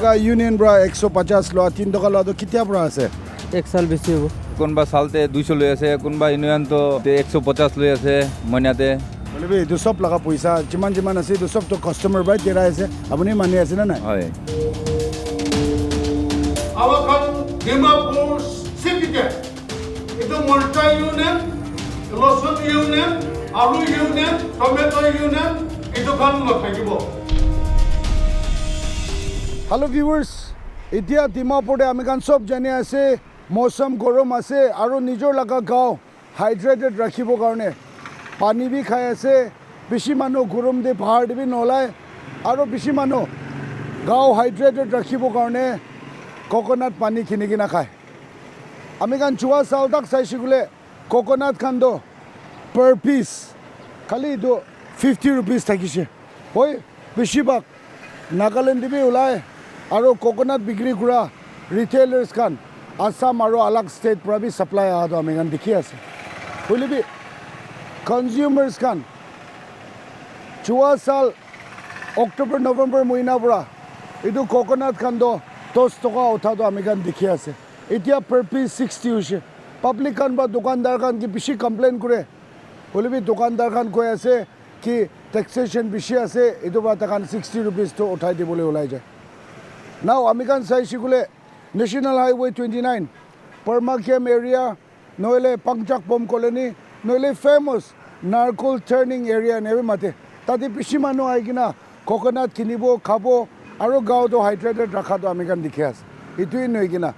टका यूनियन ब्रा 150 लो 3 टका लो तो कितना ब्रा আছে एक साल बेसी हो কোনবা সালতে 200 লৈ আছে কোনবা ইউনিয়ন তো 150 লৈ আছে মইনাতে বলে বে তো সব লাগা পয়সা যিমান যিমান আছে তো সব তো কাস্টমার বাই তেরা আছে আপনি মানি আছে না না হয় আওয়াখান ডিমাপুর সিটিতে এটা মল্টা ইউনিয়ন লসন ইউনিয়ন আলু ইউনিয়ন টমেটো ইউনিয়ন এটা খান থাকিব হ্যালো ভিউয়ার্স এতিয়া ডিমাপুরে আমি গান সব জানি আছে মৌসুম গরম আছে আর নিজের লাগা গাঁও হাইড্রেটেড রাখিব কারণে পানি বি খাই আছে বেশি মানুষ গরম দিয়ে পাহাড় বি নলায় আর বেশি মানুষ গাঁও হাইড্রেটেড রাখিব কারণে কোকোনাট পানি কিনি কিনা খায় আমি গান চুয়া চাল তাক চাইছি গলে কোকোনাট খান্দ পার পিস খালি এইটো 50 रुपिस থাকিছে হয় বেশিরভাগ নাগালেণ্ড বি ওলায় আৰু কোকোনাট বিক্ৰী কৰা ৰিটেইলাৰ্ছ খান আসাম আৰু আলাগ ষ্টেট পৰা বি সাপ্লাই আহাটো আমি গান দেখি আছে বুলিবি কনজিউমাৰ্ছ খান চুৱা চাল অক্টোবৰ নৱেম্বৰ মহিনাৰ পৰা এইটো কোকোনাট খান্দ 10 টকা উঠাটো আমি গান দেখি আছে এতিয়া পাৰ পিস 60 হৈছে পাব্লিক খান বা দোকানদাৰ খান কি বেছি কমপ্লেইন কৰে বুলিবি দোকানদাৰ খান কৈ আছে কি ট্যাক্সেশন বেশি আছে এইটো বা তাকান 60 रुपिस তো উঠাই দিবলৈ ওলাই যায় নাও আমি কান চাইছি গলে ন্যাশনাল হাইওয়ে 29 পারমাকিয়াম এরিয়া নইলে পাংচাক বম কলোনি নইলে ফেমাস নারকোল টার্নিং এরিয়া নেবে মাতে তাতে বেশি মানুহ আহি কিনা কোকোনাট কিনিব খাব আৰু গাঁৱতো হাইড্ৰেটেড ৰাখাটো আমি কান দেখি আছে এইটোৱেই নহয় কিনা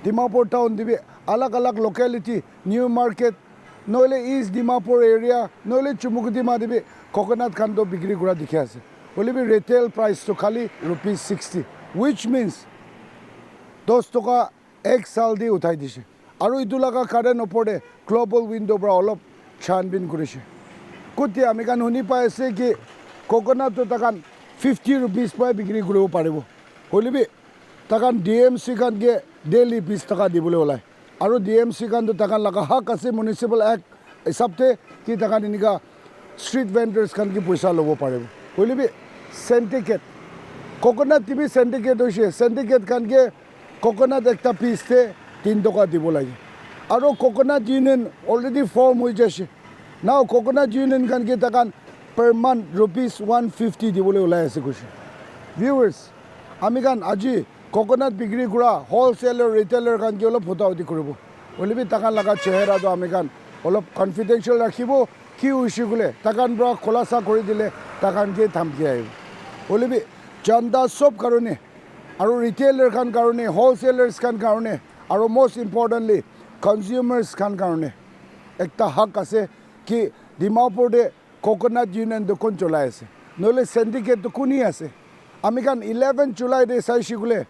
ডিমাপুৰ টাউন দিবি আলাগ আলাগ লোকেলিটি নিউ মার্কেট নইলে ইস্ট ডিমাপুর এরিয়া নইলে চুমুকুডিমা দিবি কোকোনাট খান্দ বিক্রি করা দেখে আছে বলিবি রিটেল প্রাইস তো খালি ₹60 উইচ মিন্স 10 টকা এক সাল দিয়ে উঠাই দিছে আৰু ইটো লাগা কাৰেন্ট ওপৰে গ্লোবাল উইন্ডো পৰা অলপ ছানবিন কৰিছে কুটি আমি কান শুনি পাই আছে কি কোকোনাট তো তাকান 50 रुपिस পৰা বিক্ৰি কৰিব পাৰিব বলিবি তাকান ডিএমসি খানকে ডেইলি 20 টকা দিবলৈ ওলায় আৰু ডিএমসি খানটো তাকান লাগা হক আছে মিউনিচিপাল এক্ট হিচাপতে কি তাকান এনেকা স্ট্রিট ভেন্ডার্স খান কি পয়সা ল'ব পাৰিব বুলিবি সিন্ডিকেট কোকোনাট টিভি সিন্ডিকেট হৈছে সিন্ডিকেট খানকে কোকোনাট একটা পিসতে 3 টকা দিব লাগে আৰু কোকোনাট ইউনিয়ন অলরেডি ফর্ম হৈ যাইছে নাও কোকোনাট ইউনিয়ন খানকে তাকান পার মান্থ ₹150 দিবলৈ ওলাই আছে কৈছে ভিউয়ার্স আমি গান আজি কোকোনাট বিক্রি কৰা হোলসেলাৰ ৰিটেইলাৰ খান কি অলপ ফটোআউটি কৰিব বলিবি তাকান লাগা চেহাৰাটো আমি গান অলপ কনফিডেন্সিয়েল ৰাখিব কি হৈছে গলে তাকান পৰা খোলাসা কৰি দিলে তাকান কি থামকি আহিব বলিবি জনতা সব কাৰণে আৰু ৰিটেইলাৰ খান কাৰণে হোলসেলাৰ্স খান কাৰণে আৰু মোস্ট ইম্পৰ্টেন্টলি কনজিউমাৰ্স খান কাৰণে একটা হক আছে কি ডিমাপুৰতে কোকোনাট ইউনিয়ন দোকান চলাই আছে নহলে সিন্ডিকেট তো কোনি আছে আমি কান 11 জুলাইতে চাইছি গলে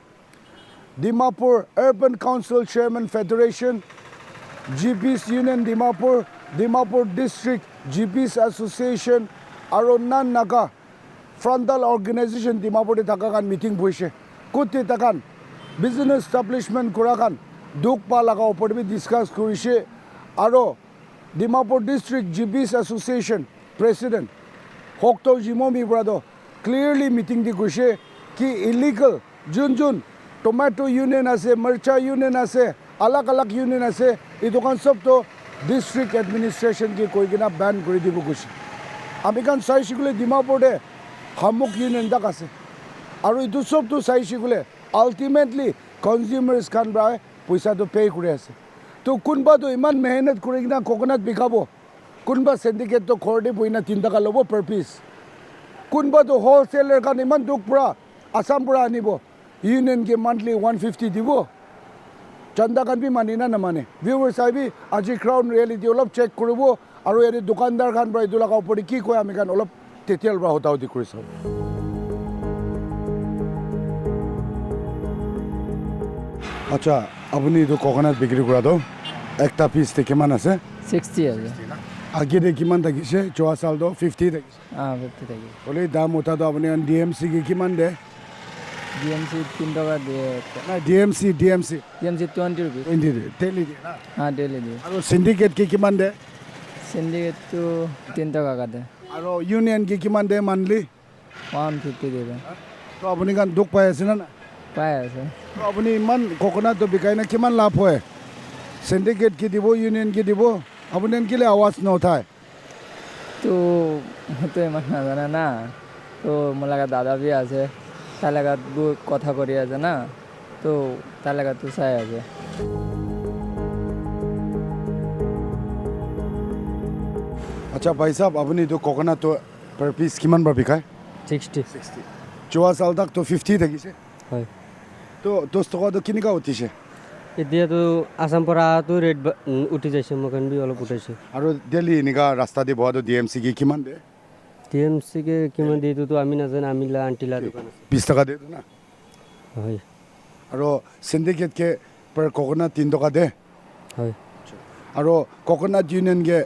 Dimapur urban council chairman federation GPs union Dimapur Dimapur district GPs association আর অন্যান্য নাগা ফ্রন্টাল অর্গানাইজেশন ডিমাপুরে থাকা কান মিটিং বইছে কুটি তাকান বিজনেস এস্টাবলিশমেন্ট করা কান দুঃখ পা লাগা ওপর বি ডিসকাস করেছে আর Dimapur district GPs association president হক্ত জিমমি ব্রাদো ক্লিয়ারলি মিটিং দি কৈছে কি ইলিগাল যোন যোন টমেটো ইউনিয়ন আছে মরচা ইউনিয়ন আছে আলাগ আলাগ ইউনিয়ন আছে এই দোকান সব তো ডিস্ট্রিক্ট এডমিনিস্ট্রেশন কি কৈ কিনা ব্যান কৰি দিব কৈছে আমি কান চাইছি গলে ডিমাপুৰতে হামুক ইউনিয়ন তাক আছে আৰু এইটো সব তো চাইছি গলে আলটিমেটলি কনজিউমাৰ্স খান ব্ৰাই পইচাটো পে কৰি আছে তো কোনবাটো ইমান মেহনত কৰি কিনা কোকোনাট বিকাব কোনবা সিন্ডিকেট তো খৰদি বইনা 3 টকা ল'ব পাৰ পিস কোনবাটো হোলসেলাৰ খান ইমান দুখ পৰা আসাম পৰা আনিব ইউনিয়ন কে মান্থলি 150 দিব চন্দা খান বি মানি না নামানে ভিউয়ার্স আইবি আজি ক্রাউন রিয়েলিটি অলপ চেক কৰিব আৰু এই দোকানদাৰ খান পৰা এইটো লগা ওপৰি কি কয় আমি খান অলপ তেতিয়াল পৰা হতাহতি কৰিছো আচ্ছা আপনি এইটো কোকোনাট বিক্ৰি কৰা তো একটা পিসতে কিমান আছে 60 আছে আগে দে কিমান থাকিছে 4 সাল তো 50 থাকিছে 50 থাকি বলে দাম উঠাটো আপুনি ডিএমসি কি কিমান দে ডিএমসি 3 টাকা দিয়ে না ডিএমসি 20 रुपीस 20 डेली दे না हाँ डेली দিয়ে আৰু সিন্ডিকেট কি কিমান দে সিন্ডিকেট তো 3 টাকা কাটে আৰু ইউনিয়ন কি কিমান দে মান্থলি 150 দেবে তো আপুনি কান দুখ পাই আছে না পাই আছে তো আপুনি ইমান ককনাটটো বিকাই না কিমান লাভ হয় সিন্ডিকেট কি দিব ইউনিয়ন কি দিব আপুনি কেলে আৱাজ নুঠায় তো তো ইমান নাজানে না তো মোৰ লগত দাদা বি আছে তাৰ লগত কথা কৰি আছে না তো তাৰ লগততো চাই আছে আচ্ছা ভাই সাহেব আপুনি এইটো ককনাটটো পাৰ পিচ কিমান বাৰ বিকায় 60 যোৱা চাল তাকতো 50 থাকিছে হয় তো 10 টকাটো কেনেকুৱা উঠিছে এতিয়াতো আসাম পৰা তো ৰেট উঠি যাইছে মকান বি অলপ উঠাইছে আৰু ডেইলি এনেকুৱা ৰাস্তা দি বহাটো DMC কি কিমান দিয়ে TMC কে কিমান দিয়ে তো আমি নাজানো আমি লা আন্টিলা দোকান আছে 20 টকা দিয়ে না হয় আৰু সিন্ডিকেট কে পাৰ ককনাট 3 টকা দিয়ে হয় আৰু ককনাট ইউনিয়ন কে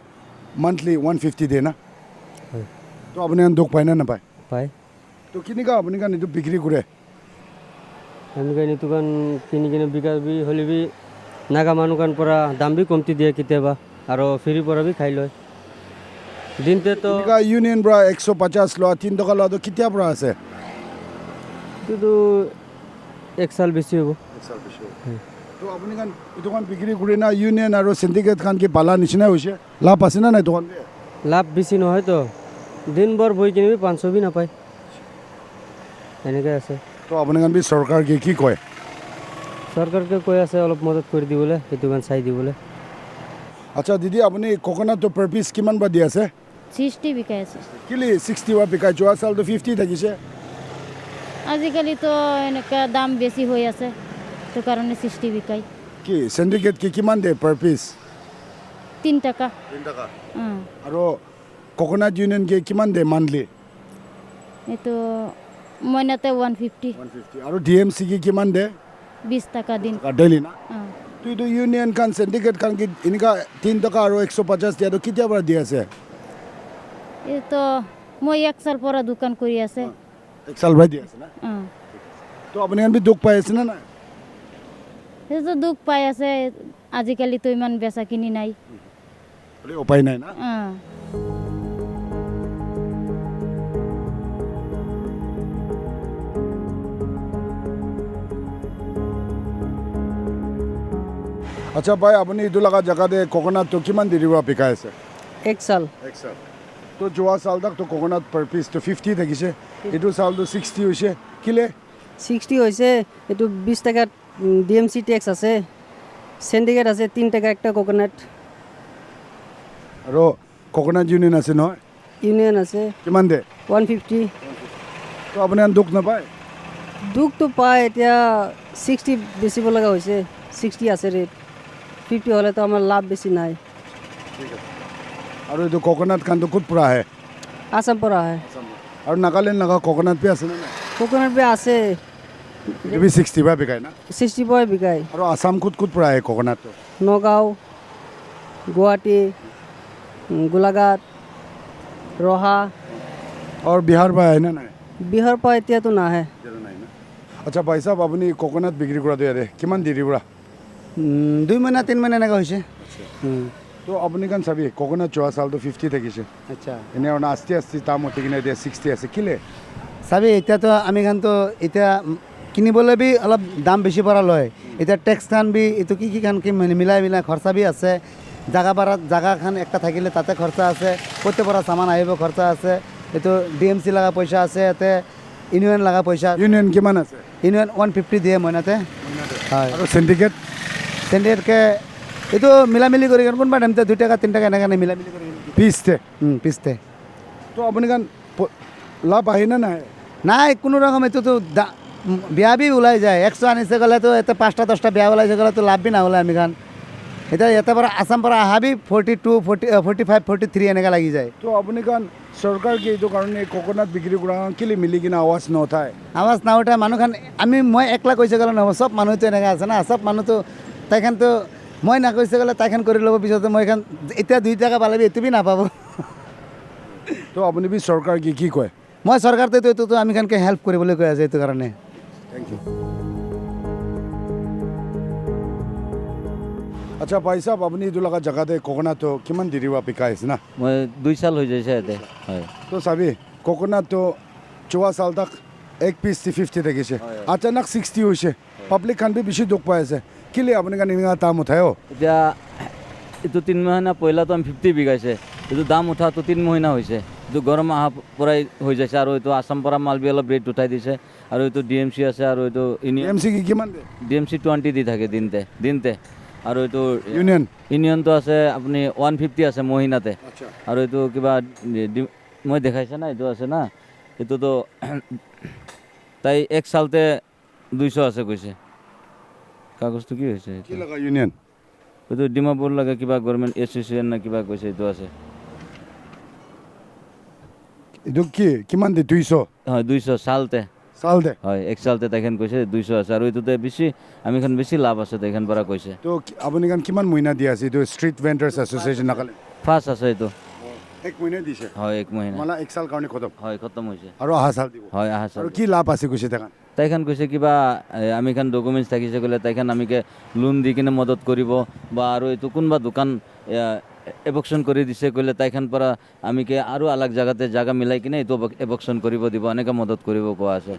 মান্থলি 150 দিয়ে না হয় তো আপুনি দুখ পায় না নাপায় পাই তো কেনেকুৱা আপুনি কাৰণ এইটো বিক্ৰী কৰে আমি কানি দোকান কিনি কিনে বিকা বি হলে বি নাগা মানুহ কান পৰা দাম বি কমতি দিয়ে কেতিয়াবা আৰু ফ্ৰী পৰা বি খাই লয় দিনতে তো এনেকুৱা ইউনিয়ন পৰা 150 লোৱা 3 টকা লোৱাটো কেতিয়াৰ পৰা আছে কিন্তু এক সাল বেছি হ'ব তো আপুনি কাৰণ এইটো কাৰণ বিক্ৰী কৰি না ইউনিয়ন আৰু সিন্ডিকেট খান কি পালা নিচিনা হৈছে লাভ আছে না নাই দোকান লাভ বেছি নহয় তো দিনভৰ বহি কিনে বি 500 বি নাপায় এনেকৈ আছে তো আপুনি কাৰণ চৰকাৰ কি কয় চৰকাৰকে কৈ আছে অলপ মদত কৰি দিবলৈ সেইটো গান চাই দিবলৈ আচ্ছা দিদি আপুনি ককনাটটো পাৰ পিচ কিমান বা দি আছে 60 বিকাই আছে কেলে 60 বা বিকাই যোৱা চালটো 50 থাকিছে আজিকালিতো এনেকুৱা দাম বেছি হৈ আছে তো কাৰণে 60 বিকাই কি সিন্ডিকেট কি কিমান দিয়ে পাৰ পিচ 3 টাকা আৰু ককনাট ইউনিয়ন কি কিমান দিয়ে মান্থলি এইটো মইনাতে 150 আৰু DMC কি কিমান দিয়ে 20 টাকা দিন ডেইলি না তো এইটো ইউনিয়ন খান সিন্ডিকেট খান কি এনেকুৱা 3 টকা আৰু 150 দিয়াটো কেতিয়াৰ পৰা দি আছে এইটো মই 1 সাল পৰা দোকান কৰি আছে 1 সাল পৰা দি আছে না তো আপুনি কাৰণ দুখ পাই আছে না নাই সেইটো দুখ পাই আছে আজিকালিতো ইমান বেচা কিনি নাই বলে উপায় নাই না আচ্ছা ভাই আপুনি এইটো লগা জেগাতে ককনাটটো কিমান দেৰি পৰা বিকাই আছে এক সাল তো যোৱা চাল তাকতো ককনাট পাৰ পিচটো 50 থাকিছে এইটো চালটো 60 হৈছে কিলে 60 হৈছে এইটো 20 টাকা DMC ট্যাক্স আছে সিন্ডিকেট আছে 3 টাকা একটা কোকোনাট আৰু ককনাট ইউনিয়ন আছে নহয় ইউনিয়ন আছে কিমান দে 150 তো আপুনি দুখ নাপায় দুখটো পায় এতিয়া 60 বেচিব লগা হৈছে 60 আছে ৰেট 50 হ'লে তো আমাৰ লাভ বেছি নাই আৰু এইটো ককনাট খানটো ক'ত পৰা আহে আসাম পৰা আহে আৰু নাগালেণ্ড লগা ককনাট পি আছে নে নাই কোকোনাট বি আছে এইটো 60 পৰা বিকায় না 60 পৰা বিকায় আৰু আসাম ক'ত পৰা আহে ককনাটটো নগাঁও গুৱাহাটী গোলাঘাট ৰহা আৰু বিহাৰ পৰা আহে নে নাই বিহাৰ পৰা এতিয়াতো নাহে আচ্ছা ভাই সাহেব আপুনি ককনাট বিক্ৰী কৰাটো ইয়াতে কিমান দেৰি পৰা 2 মাহ 3 মাহ এনেকুৱা হৈছে তো আপুনি কাৰণ চাবি ককনাট যোৱা চালটো 50 থাকিছে আচ্ছা এনে আস্তে আস্তে দাম উঠি কিনে এতিয়া 60 আছে কিলে চাবি এতিয়াতো আমি খানতো এতিয়া কিনিবলৈ বি অলপ দাম বেছি পৰা লয় এতিয়া টেক্স খান বি এইটো কি খান কি মিলাই খৰচা বি আছে জাগা খান একটা থাকিলে তাতে খৰচা আছে ক'তে পৰা সামান আহিব খৰচা আছে এইটো DMC লগা পইচা আছে ইয়াতে ইউনিয়ন লগা পইচা ইউনিয়ন কিমান আছে ইউনিয়ন 150 দিয়ে মইনাতে হয় আৰু সিন্ডিকেটকে এইটো মিলামিলি কৰি কোনোবা টাইমতে 2 টাকা 3 টাকা এনেকৈ মিলামিলি কৰি পিচতে পিছতে তো আপুনি কাৰণ লাভ আহে নে নাই নাই কোনো ৰকম এইটোতো বিয়া বি ওলাই যায় 100 আনিছে গ'লেতো ইয়াতে 5টা 10টা বিয়া ওলাইছে গ'লেতো লাভ বি নাওলায় আমি খান এতিয়া ইয়াতে পৰা আসাম পৰা অহা বি 42 45 43 এনেকৈ লাগি যায় তো আপুনি কাৰণ চৰকাৰ কি এইটো কাৰণে ককনাট বিক্ৰী কৰা কেলে মিলি কিনে আৱাজ নুঠায় আৱাজ নাউঠে মানুহখান মই একলা কৈছে গ'লে নহ'ব চব মানুহটো এনেকৈ আছে না চব মানুহটো তাইখানতো মই নাকৈছে গ'লে তাইখান কৰি ল'ব পিছতে মই এখন এতিয়া 2 টাকা পালেবি এইটো বি নাপাব তো আপুনি বি চৰকাৰ কি কয় মই চৰকাৰটো এইটোতো আমি খানকে হেল্প কৰিবলৈ কৈ আছে এইটো কাৰণে থেংক ইউ আচ্ছা ভাই সাহেব আপুনি এইটো লগা জেগাতে ককনাটটো কিমান দেৰি পৰা বিকাই আছে না মই 2 সাল হৈ যাইছে ইয়াতে হয় তো চাবি ককনাটটো যোৱা চাল তাক এক পিচ 50 থাকিছে আচানক 60 হৈছে পাব্লিক খান বি বেছি দুখ পাই আছে কিলে আপুনি কান এনেকুৱা দাম উঠায় এতিয়া এইটো 3 মহিনা পহিলাতো আমি 50 বিঘাইছে এইটো দাম উঠাটো 3 মহিনা হৈছে এইটো গৰম অহা পৰাই হৈ যাইছে আৰু এইটো আসাম পৰা মাল বি অলপ ৰেট উঠাই দিছে আৰু এইটো ডিএমচি আছে আৰু এইটো এমসি কি কিমান দে ডিএমচি 20 দি থাকে দিনতে আৰু এইটো ইউনিয়নটো আছে আপুনি 150 আছে মহিনাতে আৰু এইটো কিবা মই দেখাইছে না এইটো আছে না এইটোতো তাই এক সালতে 200 আছে কৈছে কাগজটো কি হৈছে কি লগা ইউনিয়ন এইটো ডিমাপুৰ লাগে কিবা গভৰ্ণমেণ্ট এছ'চিয়েশ্যন না কিবা কৈছে এইটো আছে এইটো কি কিমান দে 200 হয় 200 সালতে হয় এক সালতে তাইখান কৈছে 200 আছে আৰু এইটোতে বেছি আমি খান বেছি লাভ আছে তাইখান পৰা কৈছে তো আপুনি কান কিমান মহিনা দি আছে এইটো ষ্ট্ৰীট ভেণ্ডাৰ্ছ এছ'চিয়েশ্যন নাকালে ফাৰ্ষ্ট আছে এইটো এক মহিনা দিছে হয় এক মহিনা মানে এক সাল কাৰণে খতম হয় খতম হৈছে আৰু অহা সাল দিব হয় আহা আৰু কি লাভ আছে কৈছে তাকান তাইখান কৈছে কিবা আমি খান ডকুমেণ্টছ থাকিছে ক'লে তাইখান আমিকে লোন দি কিনে মদত কৰিব বা আৰু এইটো কোনোবা দোকান এভকশ্যন কৰি দিছে ক'লে তাইখান পৰা আমিকে আৰু আলাগ জাগাতে জাগা মিলাই কিনে এইটো এভকশ্যন কৰিব দিব এনেকৈ মদত কৰিব কোৱা আছে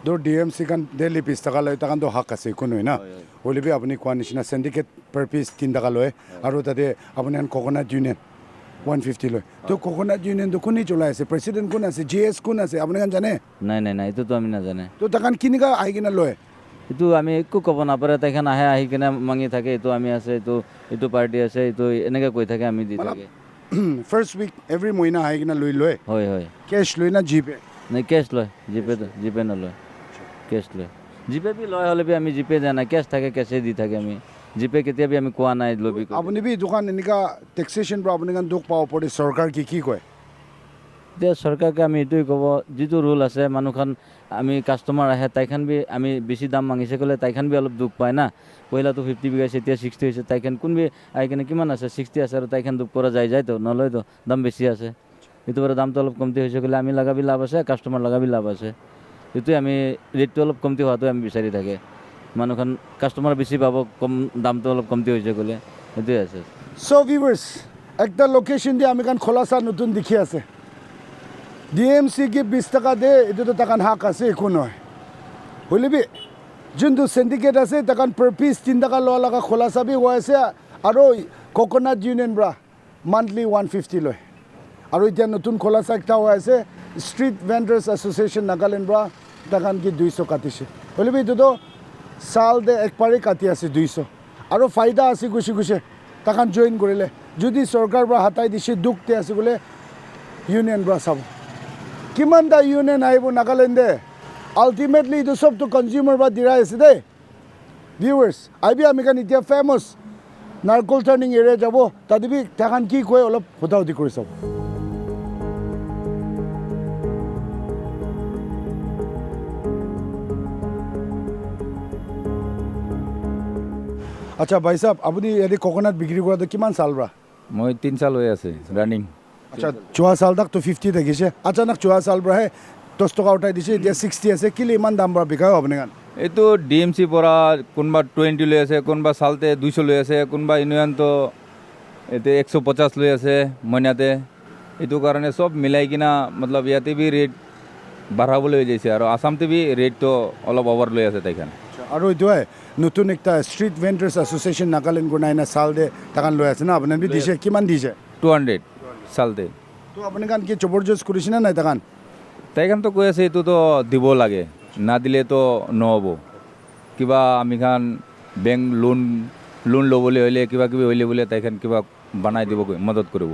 তোৰ ডিএমচি কান ডেইলি 20 টকা লয় তাকান তো হাক আছে কোনো না হ'লেবি আপুনি কোৱা নিচিনা সিন্ডিকেট পাৰ পিচ 3 টকা লয় আৰু তাতে আপুনি কোকোনাট ইউনিয়ন 150 লয় তো কোকোনাট ইউনিয়ন তো কোনে চলাই আছে প্ৰেচিডেণ্ট কোন আছে জিএছ কোন আছে আপুনি কান জানে নাই এইটোতো আমি নাজানে তো তাকান কিনিকা আহি কিনে লয় এইটো আমি একো ক'ব নাপাৰে তাইখান আহি কিনে মাঙি থাকে এইটো আমি আছে এইটো পাৰ্টি আছে এইটো এনেকৈ কৈ থাকে আমি দি থাকে ফাৰ্ষ্ট উইক এভৰি মহিনা আহি কিনে লৈ লয় হয় কেছ লৈ না জিপে নাই কেছ লয় জিপে নলয় কেছ লয় জিপে বি লয় হ'লে বি আমি জিপে দিয়া নাই কেছ থাকে কেছে দি থাকে আমি জিপে কেতিয়াবি আমি কোৱা নাই লবি আপুনি বি দোকান এনেকা টেক্সেশ্যন পৰা আপুনি কান দুখ পাব পৰে চৰকাৰ কি কয় এতিয়া চৰকাৰকে আমি এইটোৱে ক'ব যিটো ৰুল আছে মানুহখন আমি কাষ্টমাৰ আহে তাইখান বি আমি বেছি দাম মাগিছে ক'লে তাইখান বি অলপ দুখ পায় না পহিলাতো 50 বিঘাইছে এতিয়া 60 হৈছে তাইখান কোনবি আহি কিনে কিমান আছে 60 আছে আৰু তাইখান দুখ কৰা যায়তো নলয়তো দাম বেছি আছে এইটো পৰা দামটো অলপ কমতি হৈছে ক'লে আমি লগাবি লাভ আছে কাষ্টমাৰ লগাবি লাভ আছে এইটোৱে আমি ৰেটটো অলপ কমতি হোৱাটো আমি বিচাৰি থাকে মানুহখন কাষ্টমাৰ বেছি পাব কম দামটো অলপ কমতি হৈছে ক'লে সেইটোৱে আছে চ' ভিউৱাৰ্ছ একটা লোকেশ্যন দিয়ে আমি কান খোলাচা নতুন দেখি আছে ডিএমচি কি 20 টকা দে এইটোতো তাকান হাক আছে একো নহয় হ'লেবি যোনটো সিন্ডিকেট আছে তাকান পাৰ পিচ 3 টকা লোৱা লগা খোলাচা বি হৈ আছে আৰু কোকোনাট ইউনিয়ন পৰা মান্থলি 150 লয় আৰু এতিয়া নতুন খোলাচা একটা হৈ আছে ষ্ট্ৰীট ভেণ্ডাৰ্ছ এছ'চিয়েশ্যন নাগালেণ্ড পৰা তাকান কি 200 কাটিছে হ'লেবি এইটোতো সাল দে একবাৰে কাটি আছে 200 আৰু ফাইদা আছে গুচি তাকান জইন কৰিলে যদি চৰকাৰ পৰা হাতাই দিছে দুখতে আছে বোলে ইউনিয়ন পৰা চাব কিমান দা ইউনিয়ন আহিব নাগালেণ্ডে আল্টিমেটলি এইটো চবটো কনজিউমাৰ পৰা দিৰাই আছে দেই ভিউৱাৰ্ছ আহিবি আমি কাৰণ এতিয়া ফেমাছ নাৰকল টাৰ্ণিং এৰিয়া যাব তাতে বি তাহান কি কয় অলপ সোধাসুধি কৰি চাব আচ্ছা ভাই সাহেব আপুনি ইয়াতে কোকোনাট বিক্ৰী কৰাটো কিমান চাল পৰা মই 3 সাল হৈ আছে ৰানিং আচ্ছা 4 সাল তাক তো 50 থাকিছে আচানক 4 সাল পৰাহে 10 টকা উঠাই দিছে এতিয়া 60 আছে কিলে ইমান দাম পৰা বিকায় আপুনি কান এইটো ডিএমচি পৰা কোনোবা 20 লৈ আছে কোনোবা সালতে 200 লৈ আছে কোনোবা ইউনিয়নটো এতে 150 লৈ আছে মহিনাতে এইটো কাৰণে সব মিলাই কিনা মতলব ইয়াতে বি ৰেট বাঢ়াবলৈ হৈ যাইছে আৰু আসামতে বি ৰেটটো অলপ অভাৰ লৈ আছে তাইখান আৰু এইটোৱে নতুন একটা ষ্ট্ৰীট ভেণ্ডাৰ্ছ এছ'চিয়েশ্যন নাগালেণ্ড গুণাইনা চাল দে তাকান লৈ আছে না আপুনি বি দিছে কিমান দিছে 200 সালতে তো আপুনি কান কি জবৰদস্ত কৰিছে না নাই তাকান তাইখান তো কৈ আছে এইটোতো দিব লাগে না দিলেতো নহ'ব কিবা আমি খান বেংক লোন ল'বলৈ হ'লে কিবা কিবি হ'লে বোলে তাইখান কিবা বনাই দিব মদত কৰিব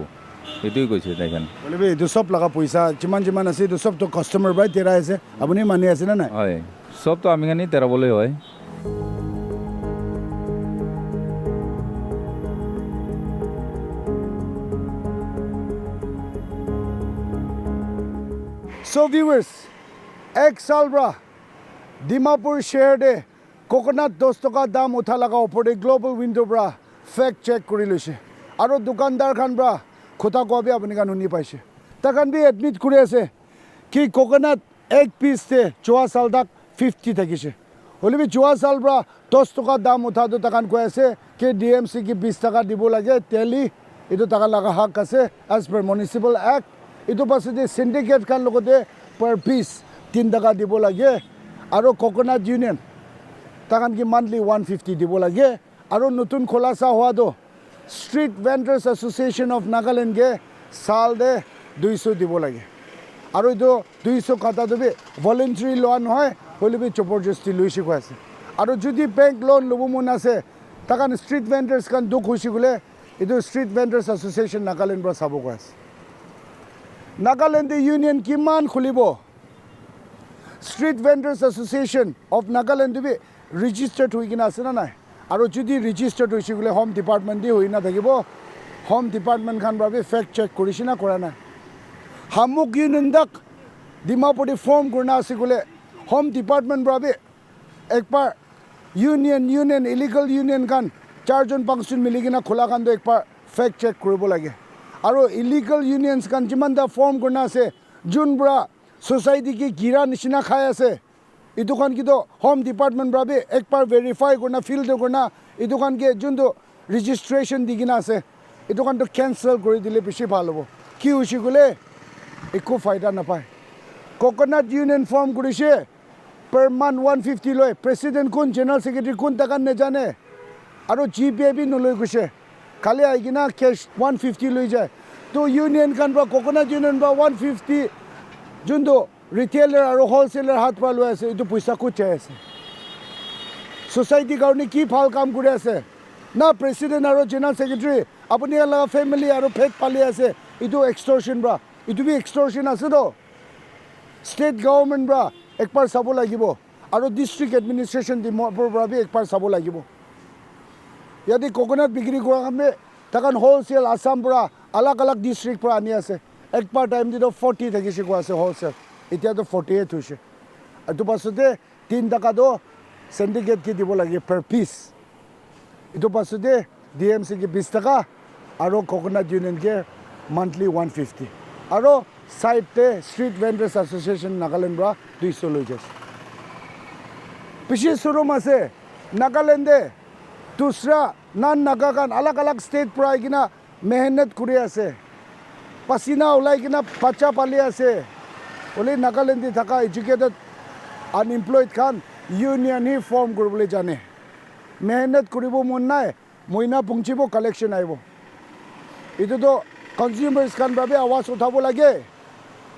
এইটোৱে কৈছে তাইখান বোলে এইটো চব লগা পইচা যিমান আছে এইটো চবতো কাষ্টমাৰ পৰাই তেৰাই আছে আপুনি মানি আছে নে নাই হয় সবতো আমি খানি তেৰাবলৈ হয় So viewers, এক সাল পৰা ডিমাপুৰ শ্বেয়াৰ দে কোকোনাট 10 টকা দাম উঠা লগা ওপৰতে গ্লোবেল উইণ্ডোৰ পৰা ফেক্ট চেক কৰি লৈছে আৰু দোকানদাৰ খান পৰা কথা কোৱা আপুনি কান শুনি পাইছে তাকান বি এডমিট কৰি আছে কি কোকোনাট এক পিচতে 4 সাল তাক 50 থাকিছে হ'লে বি 4 সাল পৰা 10 টকা দাম উঠাটো তাকান কৈ আছে কি ডিএমচি কি 20 টকা দিব লাগে তেলি এইটো তাকান লগা হাক আছে এজ পাৰ মিউনিচিপল এক্ট এইটো পাছতে সিন্ডিকেট খান লগতে পাৰ পিচ 3 টাকা দিব লাগে আৰু কোকোনাট ইউনিয়ন তাকান কি মান্থলি 150 দিব লাগে আৰু নতুন খোলাসা হোৱাটো ষ্ট্ৰীট ভেণ্ডাৰ্ছ এছ'চিয়েশ্যন অফ নাগালেণ্ডে সাল দে 200 দিব লাগে আৰু এইটো 200 কাটাটো ভলেণ্টাৰী লোৱা নহয় হ'লে জবৰদস্তি লৈ শিকাই আছে আৰু যদি বেংক লোন ল'ব মন আছে তাকান ষ্ট্ৰীট ভেণ্ডাৰ্ছ কান দুখ হৈছে গ'লে এইটো ষ্ট্ৰীট ভেণ্ডাৰ্ছ এছ'চিয়েশ্যন নাগালেণ্ড পৰা চাব কৈ আছে নাগালেণ্ডে ইউনিয়ন কিমান খুলিব street vendors association of Nagaland registered হৈ কিনে আছে নে নাই আৰু যদি ৰেজিষ্টাৰ্ড হৈছে গ'লে হোম ডিপাৰ্টমেণ্ট দি হৈ নাথাকিব হোম ডিপাৰ্টমেণ্ট খান বাবে ফেক্ট চেক কৰিছে না কৰা নাই হামুক ইউনিয়নক ডিমাপুৰি ফৰ্ম কৰা আছে গ'লে হোম ডিপাৰ্টমেণ্ট বাবে একবাৰ ইউনিয়ন ইলিগেল ইউনিয়ন খান 4জন 5জন মিলি কিনে খোলা খানটো একবাৰ ফেক্ট চেক কৰিব লাগে আৰু ইলিগেল ইউনিয়নছ খান যিমানটা ফৰ্ম কৰা আছে যোনবোৰা ছ'চাইটি কি গিৰা নিচিনা খাই আছে এইটো খান কিন্তু হোম ডিপাৰ্টমেণ্ট বাবে একবাৰ ভেৰিফাই কৰা ফিল্ড কৰা এইটো খান কি যোনটো ৰেজিষ্ট্ৰেশ্যন দি কিনে আছে এইটো খানটো কেঞ্চেল কৰি দিলে বেছি ভাল হ'ব কি হৈছে গ'লে একো ফাইদা নাপায় কোকোনাট ইউনিয়ন ফৰ্ম কৰিছে per month 150 লয় প্ৰেচিডেণ্ট কোন জেনেৰেল ছেক্ৰেটাৰী কোন তাকান নেজানে আৰু জিপে বি নলৈ গৈছে খালি আহি কিনা কেছ 150 লৈ যায় তো ইউনিয়ন খান পৰা কোকোনাট ইউনিয়ন পৰা 150 যোনটো ৰিটেইলাৰ আৰু হ'লচেলাৰ হাত পৰা লৈ আছে এইটো পইচা ক'ত চাই আছে ছ'চাইটিৰ কাৰণে কি ভাল কাম কৰি আছে না প্ৰেচিডেণ্ট আৰু জেনেৰেল ছেক্ৰেটাৰী আপুনি লগা ফেমিলি আৰু ফেট পালি আছে এইটো এক্সটৰ্শ্যন পৰা এইটো বি এক্সটৰ্শ্যন আছে তো ষ্টেট গভৰ্ণমেণ্ট পৰা একবাৰ চাব লাগিব আৰু ডিষ্ট্ৰিক্ট এডমিনিষ্ট্ৰেশ্যন ডিমাপুৰৰ পৰা বি একবাৰ চাব লাগিব ইয়াতে কোকোনাট বিক্ৰী কৰা কাৰণে তাকান হ'লচেল আছাম পৰা আলাগ আলাগ ডিষ্ট্ৰিক্ট পৰা আনি আছে একবাৰ টাইম দিতো 40 থাকিছে কোৱা আছে হ'লচেল এতিয়াতো 48 হৈছে এইটো পাছতে 3 টাকাটো সিন্ডিকেটকে দিব লাগে পাৰ পিচ এইটো পাছতে ডিএমচিকে 20 টাকা আৰু কোকোনাট ইউনিয়নকে মান্থলি 150 আৰু সাইডতে ষ্ট্ৰীট ভেণ্ডাৰ্ছ এছ'চিয়েশ্যন নাগালেণ্ড পৰা 200 লৈ যাইছে পিছে শ্বৰুম আছে নাগালেণ্ডে দুসৰা নান নাগাগান আলাগ আলাগ ষ্টেট পৰা আহি কিনা মেহনত কৰি আছে পাচিনা ওলাই কিনা বাচ্চা পালি আছে ওলি নাগালেণ্ডে থকা এডুকেটেড আনএমপ্লয়ড খান ইউনিয়নহি ফৰ্ম কৰিবলৈ জানে মেহনত কৰিব মন নাই মইনা পুঞ্চিব কালেকশ্যন আহিব এইটোতো কনজিউমাৰ্ছ খান বাবে আৱাজ উঠাব লাগে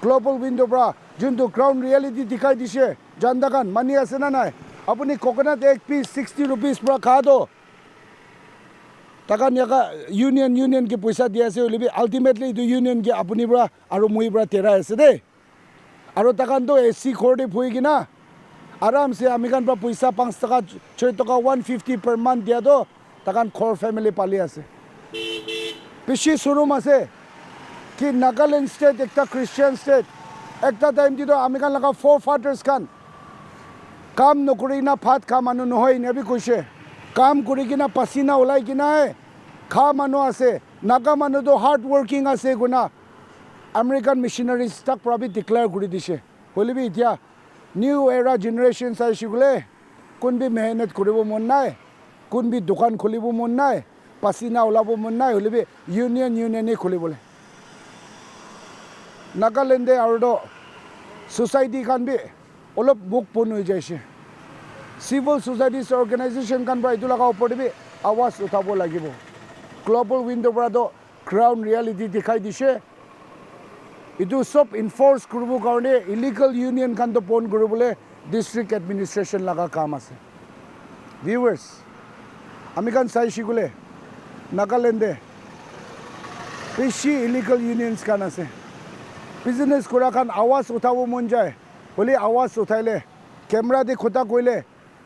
গ্ল'বেল উইণ্ডৰ পৰা যোনটো গ্ৰাউণ্ড ৰিয়েলিটি দেখাই দিছে জানদা খান মানি আছে না নাই আপুনি কোকোনাট এক পিচ 60 रुपीस পৰা খাটো টাকা নিয়া ইউনিয়নকে পইচা দি আছে হ'লে আল্টিমেটলি এইটো ইউনিয়নকে আপুনি পৰা আৰু মই পৰা তেৰা আছে দেই আৰু টাকাটো এচি খৰতে ফুৰি কিনা আৰামছে আমি খান পৰা পইচা 5 টাকা 6 টাকা 150 পাৰ মান্থ দিয়াতো টাকান খৰ ফেমিলি পালি আছে পিছি শ্বৰুম আছে কি নাগালেণ্ড ষ্টেট একটা খ্ৰীষ্টিয়ান ষ্টেট একটা টাইম দিতো আমি খান লগা ফ'ৰ ফাদাৰ্ছ খান কাম নকৰি না ভাত খা মানুহ নহয় এনেবি কৈছে কাম কৰি কিনা পাচিনা ওলাই কিনাই খা মানুহ আছে নাগা মানুহটো হাৰ্ড ৱৰ্কিং আছে গুণা আমেৰিকান মিছনাৰিজ তাক প্ৰাবি ডিক্লেয়াৰ কৰি দিছে হ'লেবি এতিয়া নিউ এৰা জেনেৰেশ্যন চাইছে বোলে কোনবি মেহনত কৰিব মন নাই কোনবি দোকান খুলিব মন নাই পাচিনা ওলাব মন নাই হ'লেবি ইউনিয়নেই খুলিবলৈ নাগালেণ্ডে আৰু ছ'চাইটি খান বি অলপ মুখ পোন হৈ যাইছে চিভিল ছ'চাইটিছ অৰ্গেনাইজেশ্যন খান পৰা এইটো লগা ওপৰত বি আৱাজ উঠাব লাগিব গ্ল'বেল উইণ্ডৰ পৰাতো গ্ৰাউণ্ড ৰিয়েলিটি দেখাই দিছে এইটো চব ইনফৰ্চ কৰিবৰ কাৰণে ইলিগেল ইউনিয়ন খানটো পন কৰিবলৈ ডিষ্ট্ৰিক্ট এডমিনিষ্ট্ৰেশ্যন লগা কাম আছে ভিউৱাৰ্ছ আমি খান চাইছোঁ গ'লে নাগালেণ্ডে বেছি ইলিগেল ইউনিয়নছ খান আছে বিজনেছ কৰা খান আৱাজ উঠাব মন যায় হ'লে আৱাজ উঠাইলে কেমেৰা দি খোটা কৰিলে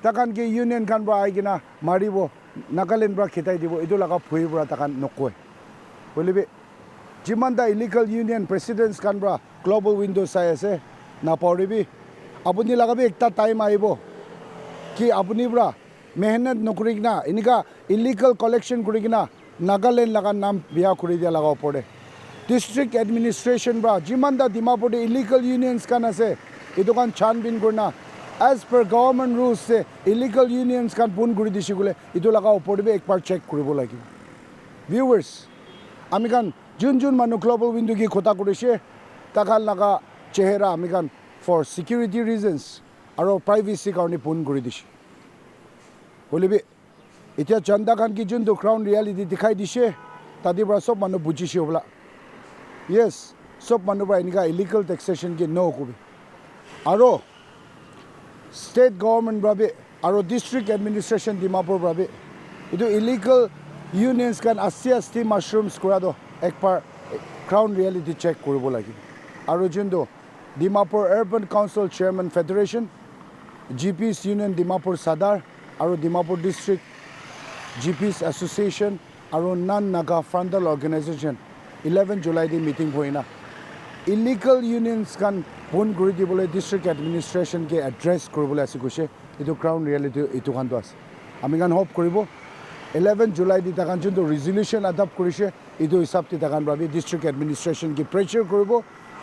তাকান কি ইউনিয়ন খান পৰা আহি কিনা মাৰিব নাগালেণ্ড পৰা খেতাই দিব এইটো লগা ফুৰিৰ পৰা তাকান নকয় হ'লে যিমানটা ইলিগেল ইউনিয়ন প্ৰেচিডেণ্টছ খান পৰা গ্ল'বেল উইণ্ড' চাই আছে নাপাহৰিবি আপুনি লগাবি একটা টাইম আহিব কি আপুনি পৰা মেহনত নকৰি কিনা এনেকুৱা ইলিগেল কালেকশ্যন কৰি কিনা নাগালেণ্ড লগা নাম বিয়া কৰি দিয়া লগাব পৰে ডিষ্ট্ৰিক্ট এডমিনিষ্ট্ৰেশ্যন পৰা যিমানটা ডিমাপুৰত ইলিগেল ইউনিয়নছ খান আছে এইটো খান ছানবিন কৰি না এজ পাৰ গভৰ্ণমেণ্ট ৰুলছে ইলিগেল ইউনিয়নছ খান পোন কৰি দিছে বোলে এইটো লগা ওপৰত একবাৰ চেক কৰিব লাগিব ভিউৱাৰ্ছ আমি খান যোন মানুহ গ্ল'বেল উইণ্ডো কি খোটা কৰিছে তাখান লগা চেহেৰা আমি খান ফৰ ছিকিউৰিটি ৰিজনছ আৰু প্ৰাইভেচিৰ কাৰণে পোন কৰি দিছে বুলিবি এতিয়া চন্দা খান কি যোনটো ক্ৰাউন ৰিয়েলিটি দেখাই দিছে তাতে পৰা চব মানুহ বুজিছে হ'বলা য়েছ চব মানুহৰ পৰা এনেকুৱা ইলিগেল টেক্সেশ্যন কি নকবি আৰু ষ্টেট গভৰ্ণমেণ্ট বাবে আৰু ডিষ্ট্ৰিক্ট এডমিনিষ্ট্ৰেশ্যন ডিমাপুৰ বাবে এইটো ইলিগেল ইউনিয়নছ খান আস্তি মাছৰুমছ কৰাটো একবাৰ ক্ৰাউন ৰিয়েলিটি চেক কৰিব লাগিব আৰু যোনটো Dimapur urban council chairman federation GP's union Dimapur Sadar আৰু ডিমাপুৰ ডিষ্ট্ৰিক্ট GP's এছ'চিয়েশ্যন আৰু নন নাগা ফ্ৰণ্টেল অৰ্গেনাইজেশ্যন 11 জুলাইতে মিটিং হয় না ইলিগেল ইউনিয়নছ খান বন্ধ কৰি দিবলৈ ডিষ্ট্ৰিক্ট এডমিনিষ্ট্ৰেশ্যনকে এড্ৰেছ কৰিবলৈ আছে কৈছে এইটো ক্ৰাউন ৰিয়েলিটি এইটো খানটো আছে আমি খান হোপ কৰিব 11 জুলাই দি তাকান যোনটো ৰিজলিউশ্যন এডপ্ট কৰিছে এইটো হিচাপতে তাকান ভাবি ডিষ্ট্ৰিক্ট এডমিনিষ্ট্ৰেশ্যনকে প্ৰেছাৰ কৰিব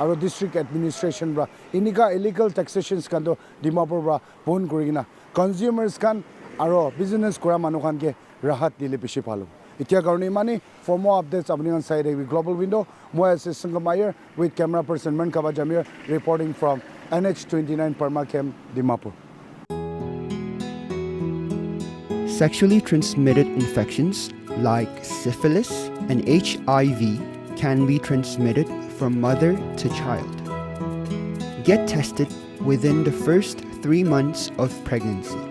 আৰু ডিষ্ট্ৰিক্ট এডমিনিষ্ট্ৰেশ্যন পৰা এনেকুৱা ইলিগেল টেক্সেশ্যনছ খানটো ডিমাপুৰ পৰা বন্ধ কৰি কিনা কনজিউমাৰ্ছ খান আৰু বিজনেছ কৰা মানুহ খানকে ৰাহাত দিলে বেছি ভাল হ'ব এতিয়া কাৰণে ইমানেই ফৰ মোৰ আপডেটছ আপুনি চাই থাকিবি গ্ল'বেল উইণ্ড' মই আছোঁ Sangam Iyer with camera person Monkaba Jamir reporting from NH29 Parma Camp, Dimapur. Sexually transmitted infections like syphilis and HIV can be transmitted from mother to child. Get tested within the first 3 months of pregnancy.